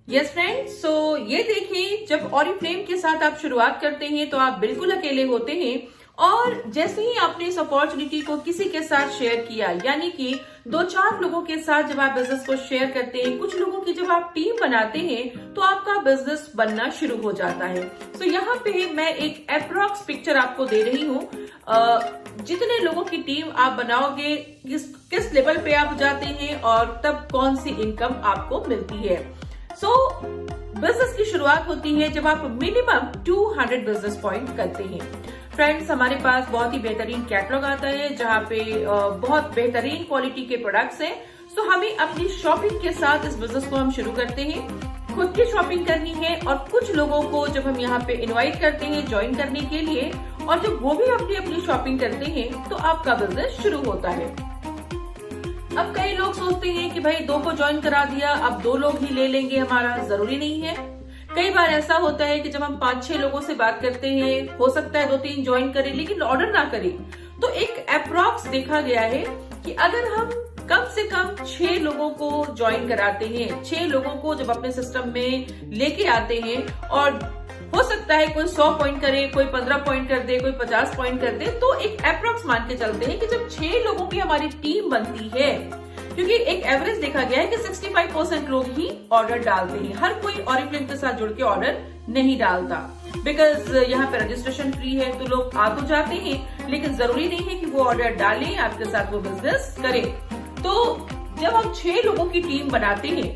Yes friend, सो ये देखिए, जब ऑरिफ्लेम के साथ आप शुरुआत करते हैं तो आप बिल्कुल अकेले होते हैं। और जैसे ही आपने इस अपॉर्चुनिटी को किसी के साथ शेयर किया, यानी कि 2-4 लोगों के साथ जब आप बिजनेस को शेयर करते हैं, कुछ लोगों की जब आप टीम बनाते हैं, तो आपका बिजनेस बनना शुरू हो जाता है। तो यहाँ पे मैं एक अप्रॉक्स पिक्चर आपको दे रही हूँ। जितने लोगों की टीम आप बनाओगे, किस लेवल पे आप जाते हैं और तब कौन सी इनकम आपको मिलती है। बिजनेस की शुरुआत होती है जब आप मिनिमम 200 बिजनेस पॉइंट करते हैं। फ्रेंड्स, हमारे पास बहुत ही बेहतरीन कैटलॉग आता है जहाँ पे बहुत बेहतरीन क्वालिटी के प्रोडक्ट्स हैं। सो हमें अपनी शॉपिंग के साथ इस बिजनेस को हम शुरू करते हैं। खुद की शॉपिंग करनी है और कुछ लोगों को जब हम यहाँ पे इनवाइट करते हैं ज्वाइन करने के लिए, और जब वो भी अपनी अपनी शॉपिंग करते हैं तो आपका बिजनेस शुरू होता है। अब कई लोग सोचते हैं कि भाई 2 को ज्वाइन करा दिया, अब 2 लोग ही ले लेंगे, हमारा जरूरी नहीं है। कई बार ऐसा होता है कि जब हम 5-6 लोगों से बात करते हैं, हो सकता है 2-3 ज्वाइन करें लेकिन ऑर्डर ना करें। तो एक अप्रॉक्स देखा गया है कि अगर हम कम से कम 6 लोगों को ज्वाइन कराते हैं, 6 लोगों को जब अपने सिस्टम में लेके आते हैं, और हो सकता है कोई 100 पॉइंट करे, कोई 15 पॉइंट कर दे, कोई 50 पॉइंट कर दे, तो एक अप्रॉक्स मान के चलते हैं कि जब 6 लोगों की हमारी टीम बनती है, क्योंकि एक एवरेज देखा गया है कि 65% लोग ही ऑर्डर डालते हैं। हर कोई ऑरिफ्लेम के साथ जुड़ के ऑर्डर नहीं डालता, बिकॉज यहाँ पे रजिस्ट्रेशन फ्री है, तो लोग आ तो जाते हैं, लेकिन जरूरी नहीं है कि वो ऑर्डर डालें, आपके साथ वो बिजनेस करें। तो जब हम 6 लोगों की टीम बनाते हैं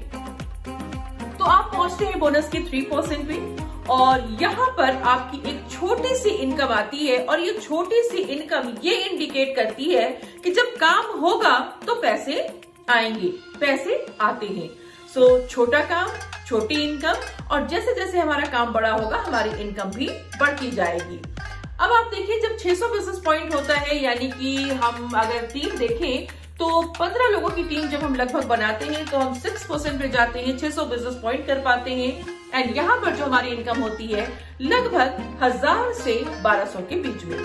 तो आप पहुंचते हैं बोनस के 3% पे, और यहाँ पर आपकी एक छोटी सी इनकम आती है। और ये छोटी सी इनकम ये इंडिकेट करती है कि जब काम होगा तो पैसे आएंगे, पैसे आते हैं। सो छोटा काम, छोटी इनकम, और जैसे जैसे हमारा काम बड़ा होगा हमारी इनकम भी बढ़ती जाएगी। अब आप देखिए, जब 600 बिजनेस पॉइंट होता है, यानी कि हम अगर टीम देखें तो 15 लोगों की टीम जब हम लगभग बनाते हैं तो हम 6% पे जाते हैं, 600 बिजनेस पॉइंट कर पाते हैं। एंड यहाँ पर जो हमारी इनकम होती है लगभग 1000 से 1200 के बीच में।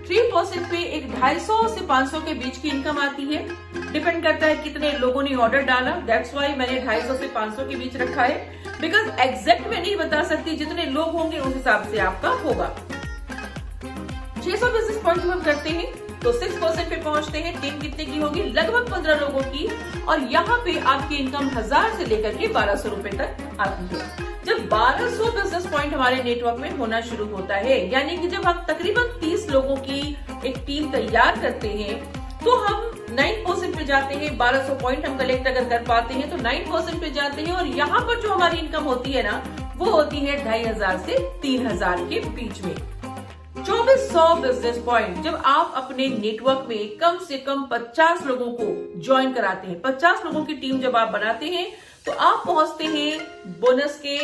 3% पे एक 250 से 500 के बीच की इनकम आती है। डिपेंड करता है कितने लोगों ने ऑर्डर डाला, दैट्स वाई मैंने 250 से 500 के बीच रखा है, बिकॉज एग्जैक्ट मैं नहीं बता सकती, जितने लोग होंगे उस हिसाब से आपका होगा। 600 बिजनेस पॉइंट जब हम करते हैं तो 6% पे पहुंचते हैं। टीम कितने की होगी? लगभग 15 लोगों की, और यहाँ पे आपकी इनकम 1000 से लेकर के 1200 रुपए तक आती है। जब 1200 बिजनेस पॉइंट हमारे नेटवर्क में होना शुरू होता है, यानी कि जब हम तकरीबन 30 लोगों की एक टीम तैयार करते हैं, तो हम 9% पे जाते हैं। 1200 पॉइंट हम कलेक्ट अगर कर पाते हैं तो 9% पे जाते हैं, और यहाँ पर जो हमारी इनकम होती है ना, वो होती है 2500 से 3000 के बीच में। 2400 बिजनेस पॉइंट जब आप अपने नेटवर्क में कम से कम 50 लोगों को ज्वाइन कराते हैं, 50 लोगों की टीम जब आप बनाते हैं, तो आप पहुंचते हैं बोनस के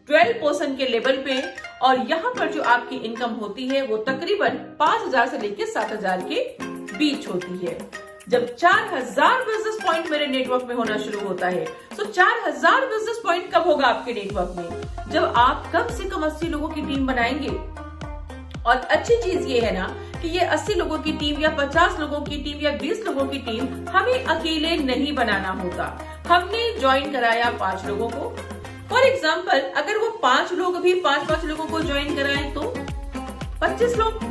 12% के लेवल पे। और यहाँ पर जो आपकी इनकम होती है वो तकरीबन 5000 से लेकर 7000 के बीच होती है। जब 4000 बिजनेस पॉइंट मेरे नेटवर्क में होना शुरू होता है, तो 4000 बिजनेस पॉइंट कब होगा आपके नेटवर्क में? जब आप कम से कम 80 लोगों की टीम बनाएंगे। और अच्छी चीज ये है ना कि ये 80 लोगों की टीम या 50 लोगों की टीम या 20 लोगों की टीम हमें अकेले नहीं बनाना होता। हमने ज्वाइन कराया 5 लोगों को, फॉर एग्जाम्पल अगर वो 5 लोग भी 5-5 लोगों को ज्वाइन कराएं तो 25 लोग।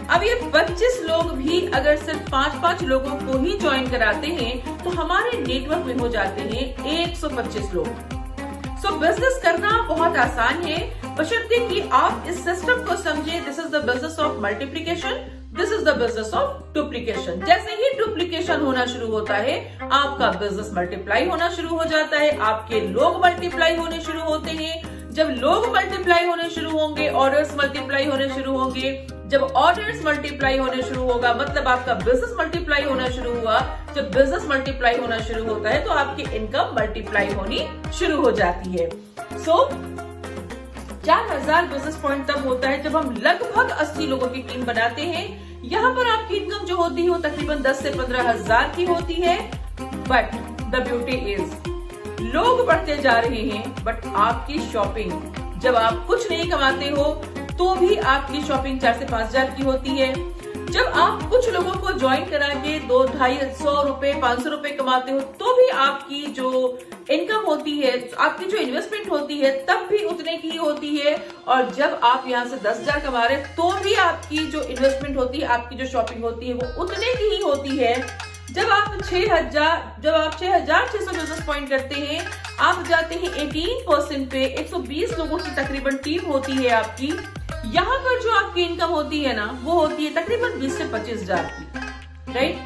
अब ये 25 लोग भी अगर सिर्फ 5-5 लोगों को ही ज्वाइन कराते हैं तो हमारे नेटवर्क में हो जाते हैं 125 लोग। सो बिजनेस करना बहुत आसान है, बशर्ते कि आप इस सिस्टम को समझे। This is the business of multiplication, this is the business of duplication. जैसे ही डुप्लीकेशन होना शुरू होता है, आपका बिजनेस मल्टीप्लाई होना शुरू हो जाता है, आपके लोग मल्टीप्लाई होने शुरू होते हैं। जब लोग मल्टीप्लाई होने शुरू होंगे, ऑर्डर्स मल्टीप्लाई होने शुरू होंगे। जब ऑर्डर्स मल्टीप्लाई होने शुरू होगा, मतलब आपका बिजनेस मल्टीप्लाई होना शुरू हुआ। जब बिजनेस मल्टीप्लाई होना शुरू होता है तो आपकी इनकम मल्टीप्लाई होनी शुरू हो जाती है। सो 4000 बिजनेस पॉइंट तब होता है जब हम लगभग 80 लोगों की टीम बनाते हैं। यहाँ पर आपकी इनकम जो होती है वो तकरीबन 10 से 15,000 की होती है। बट द ब्यूटी इज लोग बढ़ते जा रहे हैं, बट आपकी शॉपिंग, जब आप कुछ नहीं कमाते हो तो भी आपकी शॉपिंग 4 से 5,000 की होती है। जब आप कुछ लोगों को ज्वाइन करा के 200-250 रुपए 500 रुपए कमाते हो तो भी आपकी जो इनकम होती है, आपकी जो इन्वेस्टमेंट होती है तब भी उतने की ही होती है। और जब आप यहाँ से 10,000 कमा रहे तो भी आपकी जो इन्वेस्टमेंट होती है, आपकी जो शॉपिंग होती है वो उतने की ही होती है। जब आप 6,600 बिजनेस पॉइंट करते हैं, आप जाते हैं 18% पे, 120 लोगों की तकरीबन टीम होती है आपकी। यहाँ पर जो आपकी इनकम होती है ना, वो होती है तकरीबन 20 से 25,000 की, राइट।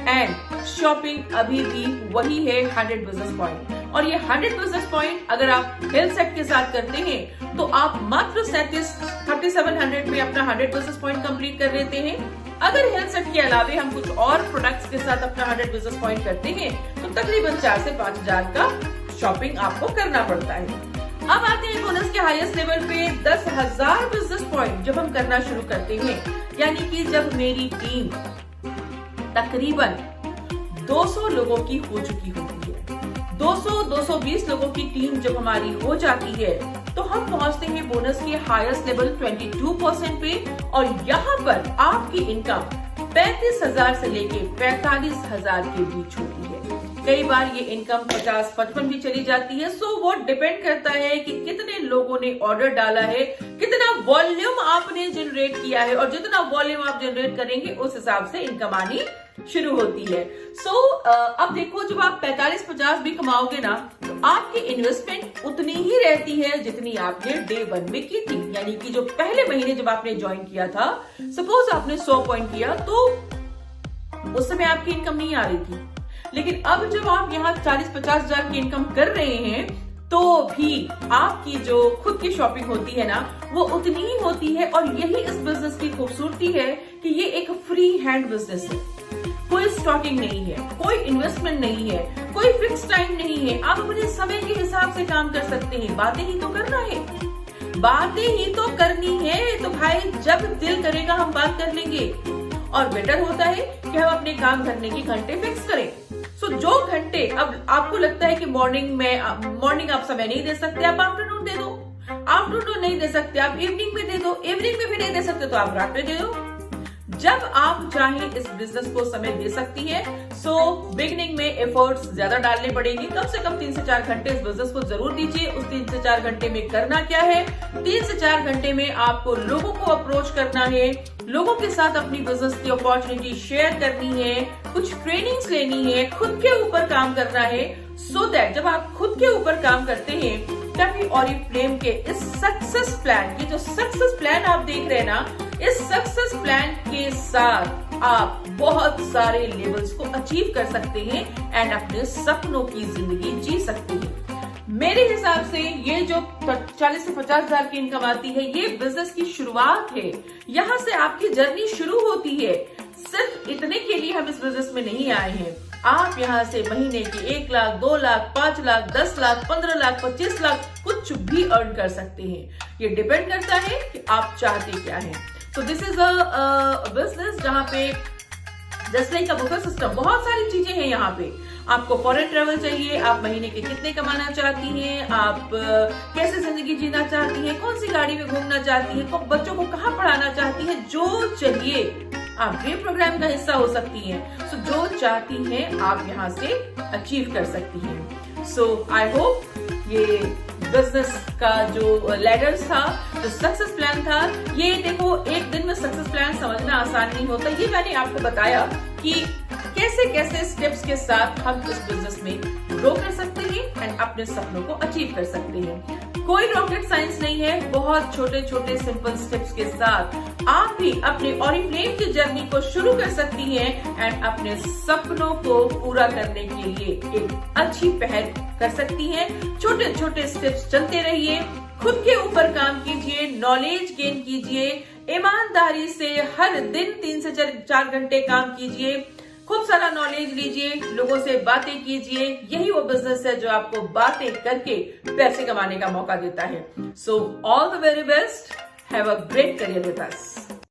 एंड शॉपिंग अभी भी वही है 100 बिजनेस पॉइंट। और ये 100 बिजनेस पॉइंट अगर आप हेल्थ सेट के साथ करते हैं तो आप मात्र 3700 में अपना 100 बिजनेस पॉइंट कंप्लीट कर लेते हैं। अगर हेल्थ सेट के अलावे हम कुछ और प्रोडक्ट्स के साथ अपना 100 बिजनेस पॉइंट करते हैं तो तकरीबन 4 से 5,000 का शॉपिंग आपको करना पड़ता है। अब आते हैं बोनस के हाईएस्ट लेवल पे 10,000 बिजनेस पॉइंट जब हम करना शुरू करते हैं, यानी कि जब मेरी टीम तकरीबन 200 लोगों की हो चुकी होती है, 200-220 लोगों की टीम जब हमारी हो जाती है तो हम पहुंचते हैं बोनस के हाईएस्ट लेवल 22% पे। और यहाँ पर आपकी इनकम 35,000 से लेके 45,000 के बीच होती है। कई बार ये इनकम 50-55 भी चली जाती है। सो वो डिपेंड करता है कि कितने लोगों ने ऑर्डर डाला है, कितना वॉल्यूम आपने जनरेट किया है, और जितना वॉल्यूम आप जनरेट करेंगे उस हिसाब से इनकम आनी शुरू होती है। अब देखो, जब आप 45-50 भी कमाओगे ना तो आपकी इन्वेस्टमेंट उतनी ही रहती है जितनी आपने डे 1 में की थी। यानी कि जो पहले महीने जब आपने ज्वाइन किया था, सपोज आपने 100 पॉइंट किया तो उस समय आपकी इनकम नहीं आ रही थी। लेकिन अब जब आप यहाँ 40-50 हजार की इनकम कर रहे हैं तो भी आपकी जो खुद की शॉपिंग होती है ना वो उतनी ही होती है। और यही इस बिजनेस की खूबसूरती है कि ये एक फ्री हैंड बिजनेस है। कोई स्टॉकिंग नहीं है, कोई इन्वेस्टमेंट नहीं है, कोई फिक्स टाइम नहीं है। आप अपने समय के हिसाब से काम कर सकते हैं। बातें ही तो करना है, बातें ही तो करनी है। तो भाई जब दिल करेगा हम बात कर लेंगे। और बेटर होता है कि हम अपने काम करने के घंटे फिक्स करें। सो जो घंटे अब आपको लगता है कि मॉर्निंग आप समय नहीं दे सकते, आप आफ्टरनून दे दो। आफ्टरनून नहीं दे सकते, आप इवनिंग में दे दो। इवनिंग में भी नहीं दे सकते तो आप रात में दे दो। जब आप चाहें इस बिजनेस को समय दे सकती है। सो बिगिनिंग में एफर्ट्स ज्यादा डालने पड़ेंगे। कम से कम 3 से 4 घंटे इस बिजनेस को जरूर दीजिए। उस 3 से 4 घंटे में करना क्या है? 3 से 4 घंटे में आपको लोगों को अप्रोच करना है, लोगों के साथ अपनी बिजनेस की अपॉर्चुनिटी शेयर करनी है, कुछ ट्रेनिंग्स लेनी है, खुद के ऊपर काम करना है। सो दैट जब आप खुद के ऊपर काम करते हैं तभी ऑरिफ्लेम के इस सक्सेस प्लान की, जो सक्सेस प्लान आप देख रहे हैं ना, इस सक्सेस प्लान के साथ आप बहुत सारे लेवल्स को अचीव कर सकते हैं एंड अपने सपनों की जिंदगी जी सकते हैं। मेरे हिसाब से ये जो 40 से 50 हजार की इनकम आती है, ये बिजनेस की शुरुआत है। यहाँ से आपकी जर्नी शुरू होती है। सिर्फ इतने के लिए हम इस बिजनेस में नहीं आए हैं। आप यहाँ से महीने की 1 लाख, 2 लाख, 5 लाख, 10 लाख, 15 लाख, 25 लाख कुछ भी अर्न कर सकते हैं। ये डिपेंड करता है कि आप चाहते क्या हैं। तो दिस इज अ बिजनेस जहाँ पे जस्ट लाइक अ बुफेट सिस्टम, बहुत सारी चीजें हैं यहाँ पे। आपको फॉरेन ट्रेवल चाहिए, आप महीने के कितने कमाना चाहती हैं, आप कैसे जिंदगी जीना चाहती हैं, कौन सी गाड़ी में घूमना चाहती हैं, बच्चों को कहाँ पढ़ाना चाहती हैं, जो चाहिए आप ड्रीम प्रोग्राम का हिस्सा हो सकती हैं। सो जो चाहती हैं आप यहाँ से अचीव कर सकती हैं। सो आई होप ये बिजनेस का जो लैडर था, जो सक्सेस प्लान था, ये देखो एक दिन में सक्सेस प्लान समझना आसान नहीं होता। ये मैंने आपको बताया कि कैसे कैसे स्टेप्स के साथ हम इस बिजनेस में ग्रो कर सकते हैं एंड अपने सपनों को अचीव कर सकते हैं। कोई रॉकेट साइंस नहीं है। बहुत छोटे छोटे सिंपल स्टेप्स के साथ आप भी अपने ऑरिफ्लेम की जर्नी को शुरू कर सकती हैं एंड अपने सपनों को पूरा करने के लिए एक अच्छी पहल कर सकती हैं। छोटे छोटे स्टेप्स चलते रहिए, खुद के ऊपर काम कीजिए, नॉलेज गेन कीजिए, ईमानदारी से हर दिन 3 से 4 घंटे काम कीजिए, खूब सारा नॉलेज लीजिए, लोगों से बातें कीजिए। यही वो बिजनेस है जो आपको बातें करके पैसे कमाने का मौका देता है। So all the very best, have a great career with us.